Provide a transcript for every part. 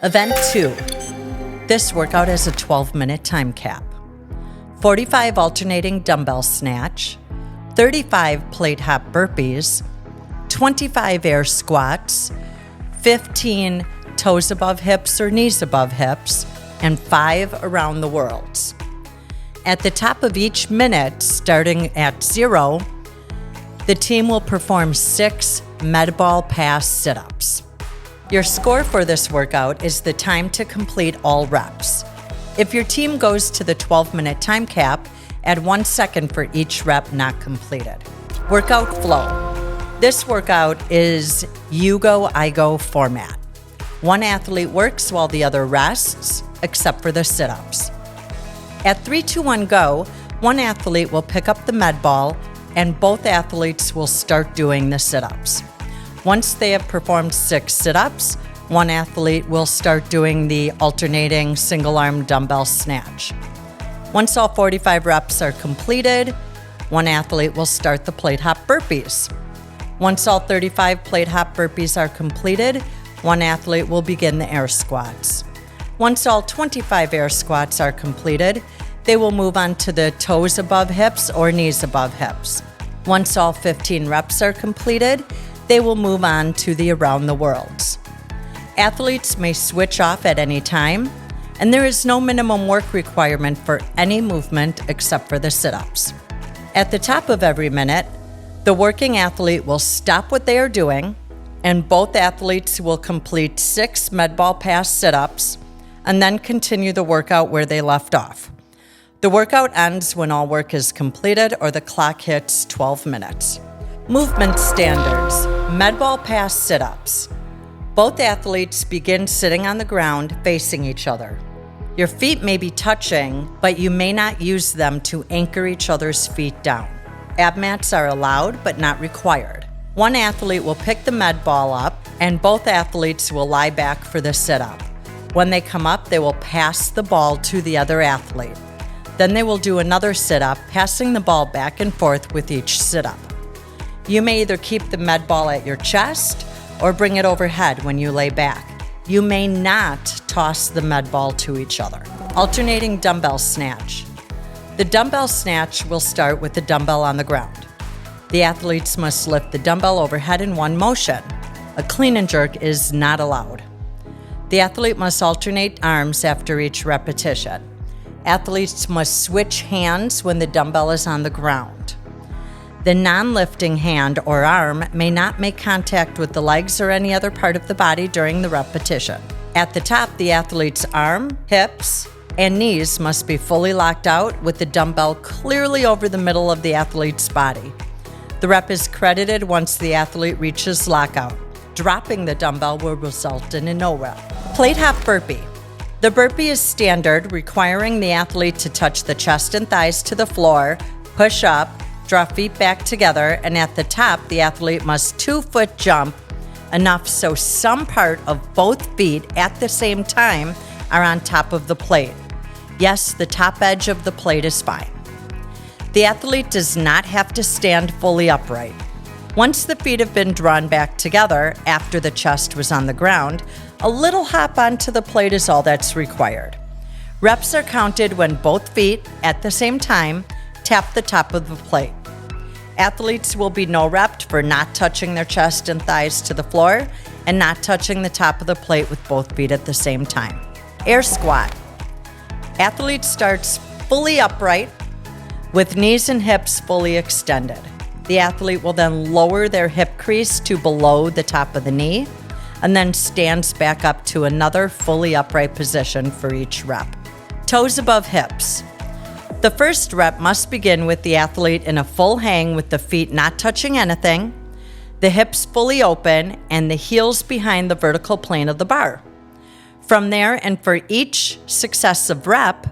Event 2. This workout has a 12-minute time cap. 45 alternating dumbbell snatch, 35 plate hop burpees, 25 air squats, 15 toes above hips or knees above hips, and 5 around the worlds. At the top of each minute, starting at 0, the team will perform 6 Medball pass sit-ups. Your score for this workout is the time to complete all reps. If your team goes to the 12-minute time cap, add 1 second for each rep not completed. Workout flow. This workout is you go, I go format. One athlete works while the other rests, except for the sit-ups. At 3, 2, 1, go, one athlete will pick up the med ball and both athletes will start doing the sit-ups. Once they have performed 6 sit-ups, one athlete will start doing the alternating single-arm dumbbell snatch. Once all 45 reps are completed, one athlete will start the plate hop burpees. Once all 35 plate hop burpees are completed, one athlete will begin the air squats. Once all 25 air squats are completed, they will move on to the toes above hips or knees above hips. Once all 15 reps are completed, they will move on to the around the worlds. Athletes may switch off at any time, and there is no minimum work requirement for any movement except for the sit-ups. At the top of every minute, the working athlete will stop what they are doing, and both athletes will complete 6 Medball pass sit-ups and then continue the workout where they left off. The workout ends when all work is completed or the clock hits 12 minutes. Movement standards. Medball pass sit-ups. Both athletes begin sitting on the ground facing each other. Your feet may be touching, but you may not use them to anchor each other's feet down. Ab mats are allowed, but not required. One athlete will pick the med ball up, and both athletes will lie back for the sit-up. When they come up, they will pass the ball to the other athlete. Then they will do another sit-up, passing the ball back and forth with each sit-up. You may either keep the med ball at your chest or bring it overhead when you lay back. You may not toss the med ball to each other. Alternating dumbbell snatch. The dumbbell snatch will start with the dumbbell on the ground. The athletes must lift the dumbbell overhead in one motion. A clean and jerk is not allowed. The athlete must alternate arms after each repetition. Athletes must switch hands when the dumbbell is on the ground. The non-lifting hand or arm may not make contact with the legs or any other part of the body during the repetition. At the top, the athlete's arm, hips, and knees must be fully locked out with the dumbbell clearly over the middle of the athlete's body. The rep is credited once the athlete reaches lockout. Dropping the dumbbell will result in a no rep. Plate hop burpee. The burpee is standard, requiring the athlete to touch the chest and thighs to the floor, push up, draw feet back together, and at the top, the athlete must 2-foot jump enough so some part of both feet at the same time are on top of the plate. Yes, the top edge of the plate is fine. The athlete does not have to stand fully upright. Once the feet have been drawn back together after the chest was on the ground, a little hop onto the plate is all that's required. Reps are counted when both feet, at the same time, tap the top of the plate. Athletes will be no-repped for not touching their chest and thighs to the floor and not touching the top of the plate with both feet at the same time. Air squat. Athlete starts fully upright with knees and hips fully extended. The athlete will then lower their hip crease to below the top of the knee and then stands back up to another fully upright position for each rep. Toes above hips. The first rep must begin with the athlete in a full hang with the feet not touching anything, the hips fully open, and the heels behind the vertical plane of the bar. From there, and for each successive rep,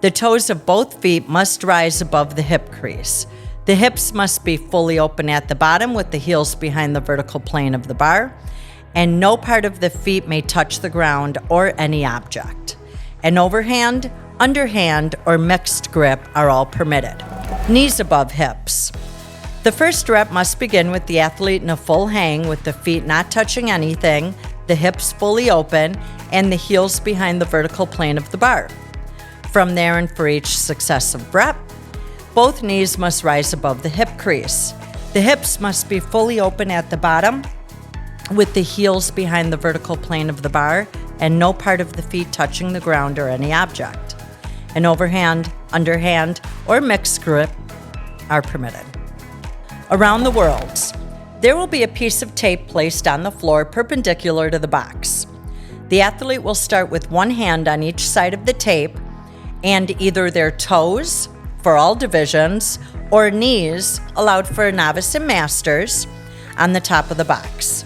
the toes of both feet must rise above the hip crease. The hips must be fully open at the bottom with the heels behind the vertical plane of the bar, and no part of the feet may touch the ground or any object. An overhand, underhand, or mixed grip are all permitted. Knees above hips. The first rep must begin with the athlete in a full hang with the feet not touching anything, the hips fully open, and the heels behind the vertical plane of the bar. From there, and for each successive rep, both knees must rise above the hip crease. The hips must be fully open at the bottom, with the heels behind the vertical plane of the bar and no part of the feet touching the ground or any object. An overhand, underhand, or mixed grip are permitted. Around the worlds, there will be a piece of tape placed on the floor perpendicular to the box. The athlete will start with one hand on each side of the tape and either their toes for all divisions or knees, allowed for a novice and masters, on the top of the box.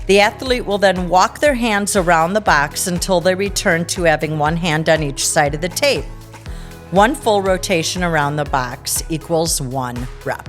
The athlete will then walk their hands around the box until they return to having one hand on each side of the tape. One full rotation around the box equals 1 rep.